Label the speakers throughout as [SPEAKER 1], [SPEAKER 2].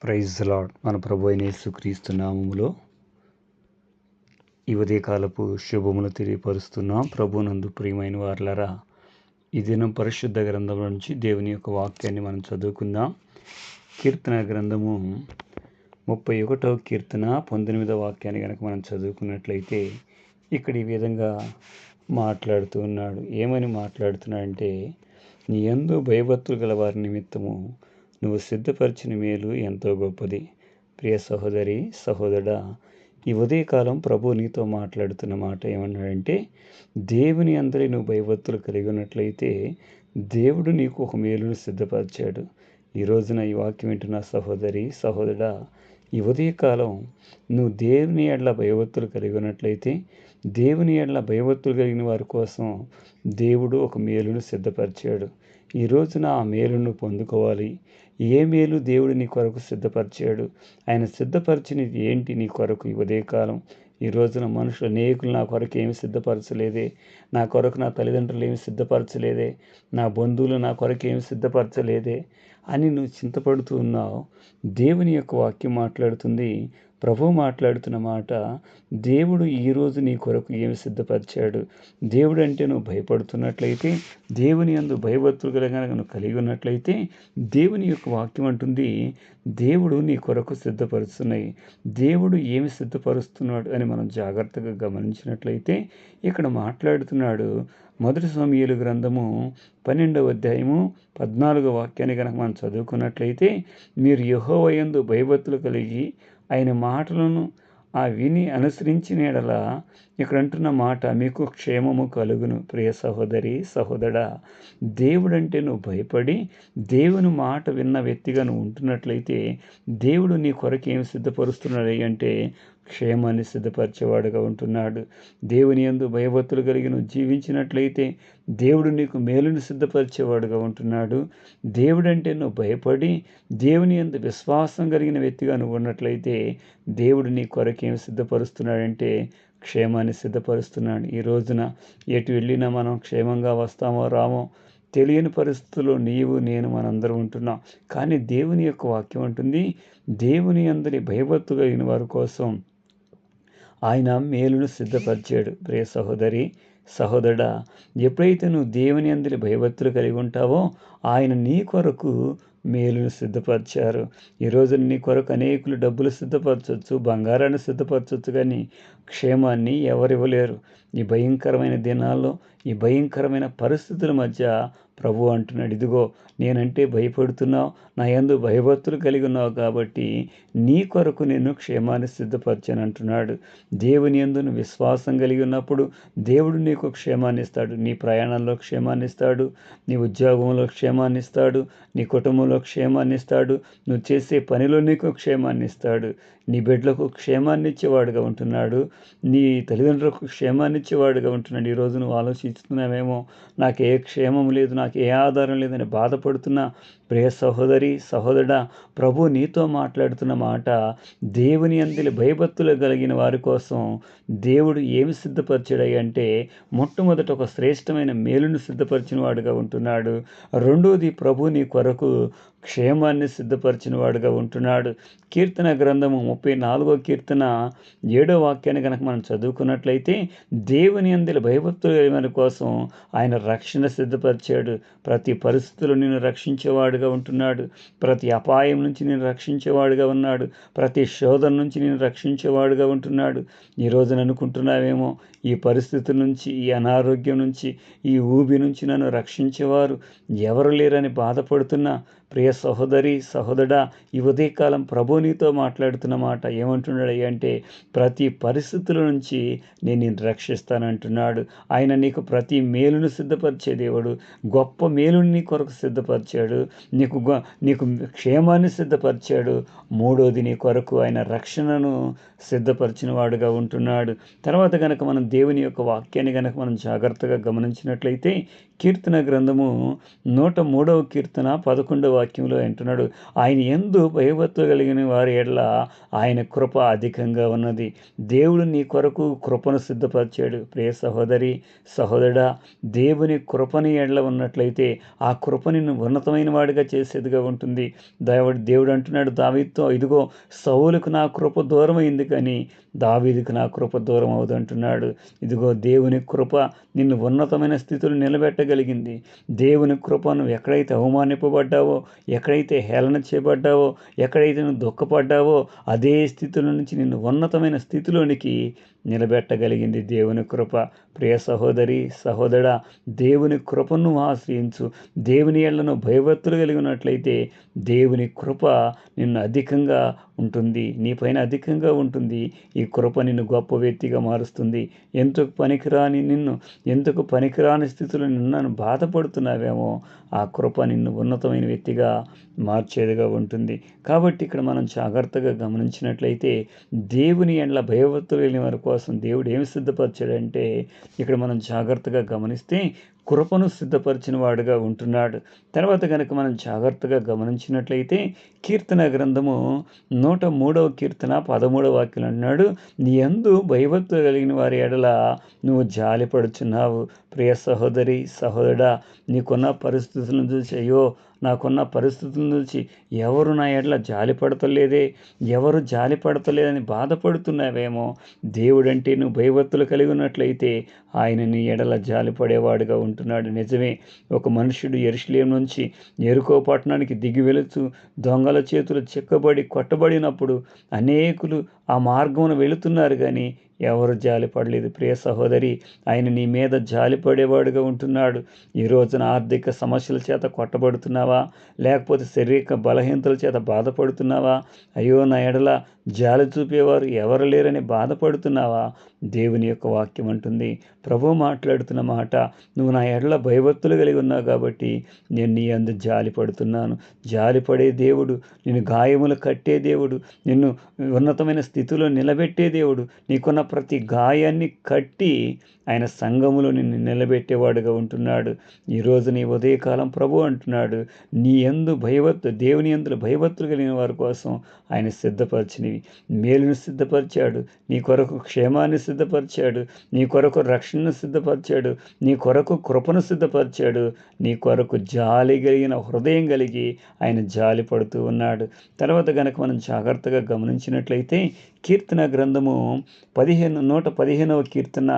[SPEAKER 1] Praise lord. మన ప్రభు అయిన యేసుక్రీస్తు నామములో ఈ ఉదయకాలపు శుభములు తెలియపరుస్తున్నాం. ప్రభునందు ప్రియమైన వారలారా, ఈ దినం పరిశుద్ధ గ్రంథం నుంచి దేవుని యొక్క వాక్యాన్ని మనం చదువుకుందాం. కీర్తన గ్రంథము 31వ కీర్తన 19వ వాక్యాన్ని కనుక మనం చదువుకున్నట్లయితే ఇక్కడ ఈ విధంగా మాట్లాడుతూ ఉన్నాడు. ఏమని మాట్లాడుతున్నాడంటే, నీ యందు భయభక్తులు గల వారి నిమిత్తము నువ్వు సిద్ధపరిచిన మేలు ఎంతో గొప్పది. ప్రియ సహోదరి సహోదరుడా, ఈ ఉదయకాలం ప్రభు నీతో మాట్లాడుతున్న మాట ఏమన్నాడంటే, దేవుని అందరి నువ్వు భయభక్తులు కలిగి ఉన్నట్లయితే దేవుడు నీకు ఒక మేలును సిద్ధపరిచాడు. ఈ రోజున ఈ వాక్యం వింటున్న సహోదరి సహోదరుడా, ఈ ఉదయకాలం నువ్వు దేవుని ఎడల భయభక్తులు కలిగి ఉన్నట్లయితే దేవుని ఎడల భయభక్తులు కలిగిన వారి కోసం దేవుడు ఒక మేలును సిద్ధపరిచాడు. ఈ రోజున ఆ మేలును పొందుకోవాలి. ఏ మేలు దేవుడు నీ కొరకు సిద్ధపరిచాడు? ఆయన సిద్ధపరిచినది ఏంటి నీ కొరకు? ఈ ఉదయకాలం ఈ రోజున మనుషులు అనేకులు నా కొరకు ఏమి సిద్ధపరచలేదే, నా కొరకు నా తల్లిదండ్రులు ఏమి సిద్ధపరచలేదే, నా బంధువులు నా కొరకు ఏమి సిద్ధపరచలేదే అని నువ్వు చింతపడుతూ ఉన్నావు. దేవుని యొక్క వాక్యం మాట్లాడుతుంది, ప్రభు మాట్లాడుతున్న మాట, దేవుడు ఈరోజు నీ కొరకు ఏమి సిద్ధపరిచాడు? దేవుడు అంటే నువ్వు భయపడుతున్నట్లయితే, దేవుని యందు భయభక్తులు కనుక నువ్వు కలిగి ఉన్నట్లయితే, దేవుని యొక్క వాక్యం అంటుంది, దేవుడు నీ కొరకు సిద్ధపరుస్తున్నాయి. దేవుడు ఏమి సిద్ధపరుస్తున్నాడు అని మనం జాగ్రత్తగా గమనించినట్లయితే ఇక్కడ మాట్లాడుతున్నాడు. మొదటి సమూయేలు గ్రంథము 12వ అధ్యాయము 14వ వాక్యాన్ని కనుక మనం చదువుకున్నట్లయితే, మీరు యెహోవా యందు భయభక్తులు కలిగి ఆయన మాటలను విని అనుసరించిన యెడల, ఇక్కడ అంటున్న మాట, మీకు క్షేమము కలుగును. ప్రియ సహోదరి సహోదరా, దేవుడంటే నువ్వు భయపడి దేవుని మాట విన్న వ్యక్తిగా నువ్వు ఉంటున్నట్లయితే దేవుడు నీ కొరకు ఏమి సిద్ధపరుస్తున్నాడు అంటే క్షేమాన్ని సిద్ధపరిచేవాడుగా ఉంటున్నాడు. దేవుని యందు భయభక్తులు కలిగి నువ్వు జీవించినట్లయితే దేవుడు నీకు మేలును సిద్ధపరిచేవాడుగా ఉంటున్నాడు. దేవుడంటే నువ్వు భయపడి దేవుని యందు విశ్వాసం కలిగిన వ్యక్తిగా నువ్వు ఉన్నట్లయితే దేవుడు నీ కొరకు ఏమి సిద్ధపరుస్తున్నాడంటే క్షేమాన్ని సిద్ధపరుస్తున్నాడు. ఈ రోజున ఎటు వెళ్ళినా మనం క్షేమంగా వస్తామో రామో తెలియని పరిస్థితుల్లో నీవు నేను మనందరం ఉంటున్నాం. కానీ దేవుని యొక్క వాక్యం అంటుంది, దేవుని అందరి భయభక్తులు కలిగిన వారి కోసం ఆయన మేలును సిద్ధపరిచాడు. ప్రియ సహోదరి సహోదరుడా, ఎప్పుడైతే నువ్వు దేవుని అందరి భయభక్తులు కలిగి ఉంటావో ఆయన నీ కొరకు మేలును సిద్ధపరిచారు. ఈరోజు నీ కొరకు అనేకులు డబ్బులు సిద్ధపరచవచ్చు, బంగారాన్ని సిద్ధపరచవచ్చు, కానీ క్షేమాన్ని ఎవరివ్వలేరు. ఈ భయంకరమైన దినాల్లో, ఈ భయంకరమైన పరిస్థితుల మధ్య ప్రభు అంటున్నాడు, ఇదిగో నేనంటే భయపడుతున్నావు, నా యందు భయభక్తులు కలిగి ఉన్నావు కాబట్టి నీ కొరకు నేను క్షేమాన్ని సిద్ధపరిచాను అంటున్నాడు. దేవుని యందు నువ్వు విశ్వాసం కలిగి ఉన్నప్పుడు దేవుడు నీకు క్షేమాన్ని ఇస్తాడు. నీ ప్రయాణంలో క్షేమాన్ని ఇస్తాడు, నీ ఉద్యోగంలో క్షేమాన్ని ఇస్తాడు, నీ కుటుంబంలో క్షేమాన్ని ఇస్తాడు, నువ్వు చేసే పనిలో నీకు క్షేమాన్ని ఇస్తాడు, నీ బిడ్డలకు క్షేమాన్ని ఇచ్చేవాడుగా ఉంటున్నాడు, నీ తల్లిదండ్రులకు క్షేమాన్ని ఇచ్చేవాడుగా ఉంటున్నాడు. ఈరోజు నువ్వు ఆలోచిస్తున్నావేమో, నాకు ఏ క్షేమం లేదు, నాకు ఏ ఆధారం లేదని బాధపడుతున్నా ప్రియ సహోదరి సహోదరుడా, ప్రభు నీతో మాట్లాడుతున్న మాట, దేవుని యందు భయభక్తులు కలిగిన వారి కోసం దేవుడు ఏమి సిద్ధపరిచాడు అంటే మొట్టమొదట ఒక శ్రేష్టమైన మేలును సిద్ధపరిచిన వాడుగా ఉంటున్నాడు. రెండోది, ప్రభు నీ కొరకు క్షేమాన్ని సిద్ధపరిచిన వాడుగా ఉంటున్నాడు. కీర్తన గ్రంథము 34వ కీర్తన 7వ వాక్యాన్ని కనుక మనం చదువుకున్నట్లయితే, దేవుని యందు భయభక్తులు కలిగిన కోసం ఆయన రక్షణ సిద్ధపరిచాడు. ప్రతి పరిస్థితుల్లో నిన్ను రక్షించేవాడుగా ఉంటున్నాడు. ప్రతి అపాయం నుంచి నేను రక్షించేవాడుగా ఉన్నాడు. ప్రతి శోధన నుంచి నేను రక్షించేవాడుగా ఉంటున్నాడు. ఈ రోజున అనుకుంటున్నావేమో, ఈ పరిస్థితుల నుంచి, ఈ అనారోగ్యం నుంచి, ఈ ఊబి నుంచి నన్ను రక్షించేవారు ఎవరు లేరని బాధపడుతున్నా ప్రియ సహోదరి సహోదరుడా, ఈ ఉదయకాలం ప్రభు నీతో మాట్లాడుతున్న మాట ఏమంటున్నాడు అంటే, ప్రతి పరిస్థితుల నుంచి నేను నిన్ను రక్షిస్తానంటున్నాడు. ఆయన నీకు ప్రతి మేలును సిద్ధపరిచే దేవుడు. గొప్ప మేలుని నీ కొరకు సిద్ధపరిచాడు. నీకు క్షేమాన్ని సిద్ధపరిచాడు. మూడోది, నీ కొరకు ఆయన రక్షణను సిద్ధపరిచిన వాడుగా ఉంటున్నాడు. తర్వాత కనుక మనం దేవుని యొక్క వాక్యాన్ని కనుక మనం జాగ్రత్తగా గమనించినట్లయితే కీర్తన గ్రంథము 103వ కీర్తన 11వ వాక్యంలో అంటున్నాడు, ఆయన యందు భయభక్తులు కలిగిన వారి ఎడల ఆయన కృప అధికంగా ఉన్నది. దేవుడు నీ కొరకు కృపను సిద్ధపరిచాడు. ప్రియ సహోదరి సహోదరుడా, దేవుని కృపని ఎడల ఉన్నట్లయితే ఆ కృప నిన్ను ఉన్నతమైన వాడిగా చేసేదిగా ఉంటుంది. దేవుడు అంటున్నాడు దావీదుతో, ఇదిగో సౌలుకు నా కృప దూరమైంది కానీ దావీదుకు నా కృప దూరం అవుదంటున్నాడు. ఇదిగో దేవుని కృప నిన్ను ఉన్నతమైన స్థితిలో నిలబెట్టగలిగింది. దేవుని కృప నువ్వు ఎక్కడైతే అవమానింపబడ్డావో, ఎక్కడైతే హేళన చేయబడ్డావో, ఎక్కడైతే నువ్వు దుఃఖపడ్డావో అదే స్థితిలో నుంచి నిన్ను ఉన్నతమైన స్థితిలోనికి నిలబెట్టగలిగింది దేవుని కృప. ప్రియ సహోదరి సహోదరా, దేవుని కృపను ఆశ్రయించు. దేవుని ఎడలను భయభక్తులు కలిగి ఉన్నట్లయితే దేవుని కృప నిన్ను అధికంగా ఉంటుంది, నీపైన అధికంగా ఉంటుంది. ఈ కృప నిన్ను గొప్ప వ్యక్తిగా మారుస్తుంది. ఎందుకు పనికిరాని స్థితిలో నిన్ను బాధపడుతున్నావేమో ఆ కృప నిన్ను ఉన్నతమైన వ్యక్తిగా మార్చేదిగా ఉంటుంది. కాబట్టి ఇక్కడ మనం జాగ్రత్తగా గమనించినట్లయితే దేవుని ఎడల భయభక్తులు కలిగిన వారి కోసం దేవుడు ఏమి సిద్ధపరిచాడంటే, ఇక్కడ మనం జాగ్రత్తగా గమనిస్తే కృపను సిద్ధపరిచిన వాడుగా ఉంటున్నాడు. తర్వాత కనుక మనం జాగ్రత్తగా గమనించినట్లయితే కీర్తన గ్రంథము 103వ కీర్తన 13వ వాక్యం అన్నాడు, నీ యందు భయభక్తులు కలిగిన వారి ఎడల నువ్వు జాలిపడుచున్నావు. ప్రియ సహోదరి సహోదరుడా, నీకున్న పరిస్థితులను చూసి అయ్యో నాకున్న పరిస్థితులను చూసి ఎవరు నా ఎడల ఎవరు జాలి పడతలేదని బాధపడుతున్నావేమో, దేవుడంటే నువ్వు భయభక్తులు కలిగి ఉన్నట్లయితే ఆయన నీ ఎడల జాలి పడేవాడుగా ఉంటున్నాడు. నిజమే, ఒక మనుషుడు యెరూషలేము నుంచి యెరికో పట్టణానికి దిగి వెళుతూ దొంగల చేతులు చిక్కబడి కొట్టబడినప్పుడు అనేకులు ఆ మార్గమున వెళుతున్నారు కానీ ఎవరు జాలిపడలేదు. ప్రియ సహోదరి, ఆయన నీ మీద జాలిపడేవాడుగా ఉంటున్నాడు. ఈ రోజున ఆర్థిక సమస్యల చేత కొట్టబడుతున్నావా, లేకపోతే శారీరక బలహీనతల చేత బాధపడుతున్నావా, అయ్యో నా ఎడల జాలి చూపేవారు ఎవరు లేరని బాధపడుతున్నావా, దేవుని యొక్క వాక్యం అంటుంది, ప్రభువు మాట్లాడుతున్న మాట, నువ్వు నా ఎడల భయభక్తులు కలిగి ఉన్నావు కాబట్టి నేను నీ యందు జాలి పడుతున్నాను. జాలిపడే దేవుడు, నిన్ను గాయములు కట్టే దేవుడు, నిన్ను ఉన్నతమైన స్థితిలో నిలబెట్టే దేవుడు, నీకున్న ప్రతి గాయాన్ని కట్టి ఆయన సంఘములో నిన్ను నిలబెట్టేవాడుగా ఉంటున్నాడు. ఈరోజు నీ ఉదయకాలం ప్రభు అంటున్నాడు, నీ యందు దేవుని యందు భయభక్తులు కలిగిన వారి కోసం ఆయన సిద్ధపరిచినవి మేలును సిద్ధపరిచాడు, నీ కొరకు క్షేమాన్ని సిద్ధపరిచాడు, నీ కొరకు రక్షణను సిద్ధపరిచాడు, నీ కొరకు కృపను సిద్ధపరిచాడు, నీ కొరకు జాలి కలిగిన హృదయం కలిగి ఆయన జాలి పడుతూ ఉన్నాడు. తర్వాత కనుక మనం జాగ్రత్తగా గమనించినట్లయితే కీర్తన గ్రంథము 115వ కీర్తన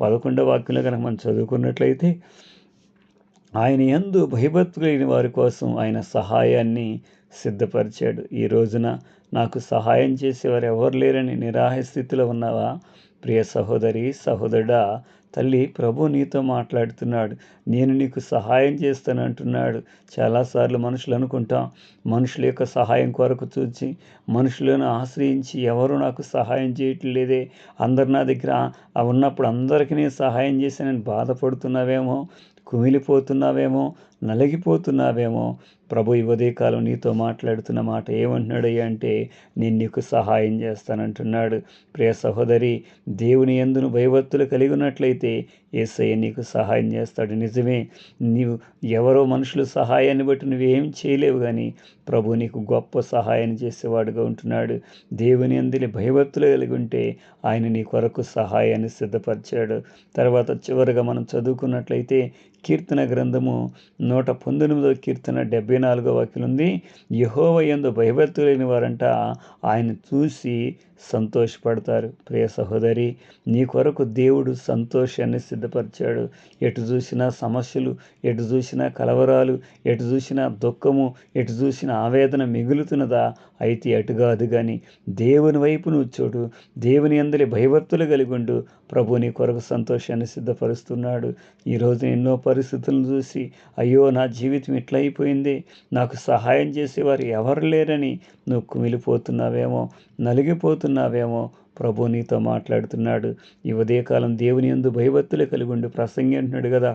[SPEAKER 1] 11వ వాక్యంలో కనుక మనం చదువుకున్నట్లయితే, ఆయన యందు భయభక్తులు కలిగిన వారి కోసం ఆయన సహాయాన్ని సిద్ధపరిచాడు. ఈ రోజున నాకు సహాయం చేసేవారు ఎవరు లేరని నిరాశ స్థితిలో ఉన్నావా? ప్రియ సహోదరి సహోదరుడా, తల్లి, ప్రభు నీతో మాట్లాడుతున్నాడు. నేను నీకు సహాయం చేస్తానంటున్నాడు. చాలాసార్లు మనుషులు అనుకుంటాం, మనుషుల యొక్క సహాయం కొరకు చూచి మనుషులను ఆశ్రయించి ఎవరు నాకు సహాయం చేయట్లేదే, అందరు నా దగ్గర ఉన్నప్పుడు అందరికీ నేను సహాయం చేశానని బాధపడుతున్నావేమో, కుమిలిపోతున్నావేమో, నలిగిపోతున్నావేమో. ప్రభు ఈ ఉదయకాలం నీతో మాట్లాడుతున్న మాట ఏమంటున్నాడయ్యా అంటే, నేను నీకు సహాయం చేస్తానంటున్నాడు. ప్రియ సహోదరి, దేవుని యందును భయభక్తులు కలిగి ఉన్నట్లయితే యేసయ్య నీకు సహాయం చేస్తాడు. నిజమే, నీవు ఎవరో మనుషుల సహాయాన్ని బట్టి నువ్వేం చేయలేవు కానీ ప్రభు నీకు గొప్ప సహాయాన్ని చేసేవాడుగా ఉంటున్నాడు. దేవుని యందు భయభక్తులు కలిగి ఉంటే ఆయన నీ కొరకు సహాయాన్ని సిద్ధపరిచాడు. తర్వాత చివరిగా మనం చదువుకున్నట్లయితే కీర్తన గ్రంథము 119వ కీర్తన 74వ వాక్యం ఉంది, యెహోవా యందు భయభక్తులు లేని వారంట ఆయన చూసి సంతోషపడతారు. ప్రియ సహోదరి, నీ కొరకు దేవుడు సంతోషాన్ని సిద్ధపరిచాడు. ఎటు చూసినా సమస్యలు, ఎటు చూసినా కలవరాలు, ఎటు చూసినా దుఃఖము, ఎటు చూసినా ఆవేదన మిగులుతున్నదా? అయితే అటు కాదు కానీ దేవుని వైపు నువ్వు చూడు, దేవుని యందు భయభక్తులు కలిగి ఉండు. ప్రభు నీ కొరకు సంతోషాన్ని సిద్ధపరుస్తున్నాడు. ఈరోజు ఎన్నో పరిస్థితులను చూసి అయ్యో నా జీవితం ఇట్లా అయిపోయింది, నాకు సహాయం చేసేవారు ఎవరు లేరని నువ్వు కుమిలిపోతున్నావేమో, నలిగిపోతున్నావేమో. ప్రభు నీతో మాట్లాడుతున్నాడు. ఈ ఉదయకాలం దేవుని యందు భయభక్తులు కలిగి ఉండి, ప్రసంగి అంటున్నాడు కదా,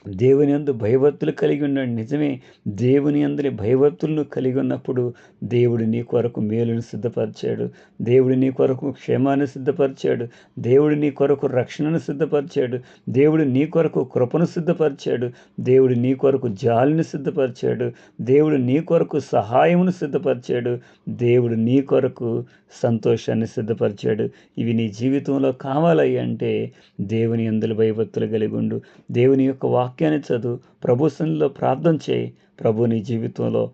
[SPEAKER 1] దేవుని యందు భయభక్తులు కలిగి ఉండండి. నిజమే, దేవుని యందలి భయభక్తులను కలిగి ఉన్నప్పుడు దేవుడు నీ కొరకు మేలును సిద్ధపరిచాడు. దేవుడు నీ కొరకు క్షేమాన్ని సిద్ధపరిచాడు. దేవుడు నీ కొరకు రక్షణను సిద్ధపరిచాడు. దేవుడు నీ కొరకు కృపను సిద్ధపరిచాడు. దేవుడు నీ కొరకు జాలిని సిద్ధపరిచాడు. దేవుడు నీ కొరకు సహాయమును సిద్ధపరిచాడు. దేవుడు నీ కొరకు సంతోషాన్ని సిద్ధపరిచాడు. ఇవి నీ జీవితంలో కావాలయ్యి అంటే దేవుని యందలి భయభక్తులు కలిగి ఉండు. దేవుని యొక్క వాక్యాన్ని చదువు, ప్రభు సన్నిధిలో ప్రార్థన చేయి. ప్రభు నీ జీవితంలో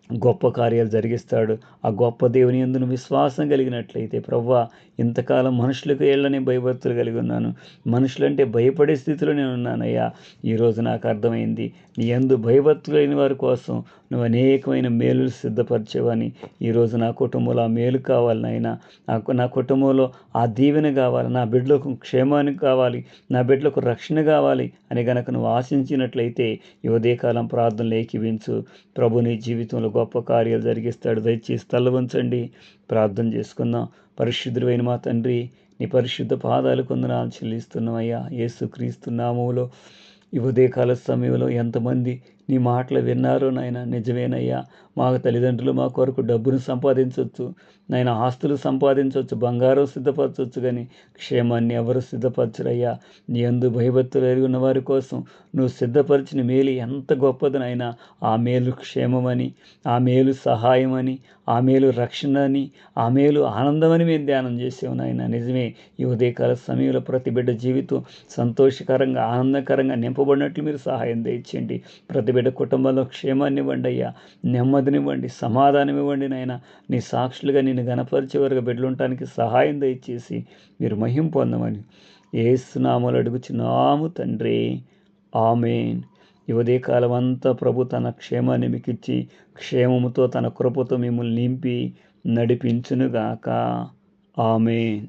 [SPEAKER 1] గొప్ప కార్యాలు జరిగిస్తాడు. ఆ గొప్ప దేవుని యందు విశ్వాసం కలిగినట్లయితే, ప్రభువా ఇంతకాలం మనుషులకు ఏళ్ళని భయభక్తులు కలిగి ఉన్నాను, మనుషులంటే భయపడే స్థితిలో నేను ఉన్నానయ్యా. ఈరోజు నాకు అర్థమైంది, నీ యందు భయభక్తులు లేని వారి కోసం నువ్వు అనేకమైన మేలులు సిద్ధపరిచేవని. ఈరోజు నా కుటుంబంలో ఆ మేలు కావాలి నాయనా, నా కుటుంబంలో ఆ దీవెన కావాలి, నా బిడ్డలకు క్షేమాన్ని కావాలి, నా బిడ్డలకు రక్షణ కావాలి అని గనక నువ్వు ఆశించినట్లయితే ఈ ఉదయకాలం ప్రార్థనలు ఏకీవించు. ప్రభు నీ జీవితంలో గొప్ప కార్యాలు జరిగిస్తాడు. దయచేసి తలవంచండి, ప్రార్థన చేసుకుందాం. పరిశుద్ధుడైన మా తండ్రి, నీ పరిశుద్ధ పాదాలు కొందనాలు చెల్లిస్తున్నామయ్యా. యేసుక్రీస్తు నామములో ఈ ఉదయకాల సమయంలో ఎంతమంది నీ మాటలు విన్నారో నాయన, నిజమేనయ్యా. మా తల్లిదండ్రులు మా కొరకు డబ్బును సంపాదించవచ్చు నాయన, ఆస్తులు సంపాదించవచ్చు, బంగారం సిద్ధపరచవచ్చు, కానీ క్షేమాన్ని ఎవరు సిద్ధపరచరయ్యా. నీ యందు భయభక్తులు కలిగి ఉన్న వారి కోసం నువ్వు సిద్ధపరిచిన మేలు ఎంత గొప్పది నాయన. ఆ మేలు క్షేమమని, ఆ మేలు సహాయమని, ఆ మేలు రక్షణ అని, ఆ మేలు ఆనందమని మేము ధ్యానం చేసాము నాయన. నిజమే, ఈ ఉదయకాల సమయంలో ప్రతి బిడ్డ జీవితం సంతోషకరంగా ఆనందకరంగా నింపబడినట్లు మీరు సహాయం దయచేయండి. ప్రతి బిడ్డ కుటుంబంలో క్షేమాన్ని ఇవ్వండి అయ్యా, నెమ్మదినివ్వండి, సమాధానం ఇవ్వండి నాయన. నీ సాక్షులుగా నిన్ను గణపరిచే వరకు బిడ్డలుంటానికి సహాయం దయచేసి మీరు మహిమ పొందమని యేసు నామములో అడుగుచున్నాము తండ్రి, ఆమేన్. ఈ ఉదయకాలం అంతా ప్రభు తన క్షేమాన్ని మీకు ఇచ్చి క్షేమముతో తన కృపతో మిమ్మల్ని నింపి నడిపించునుగాక. ఆమేన్.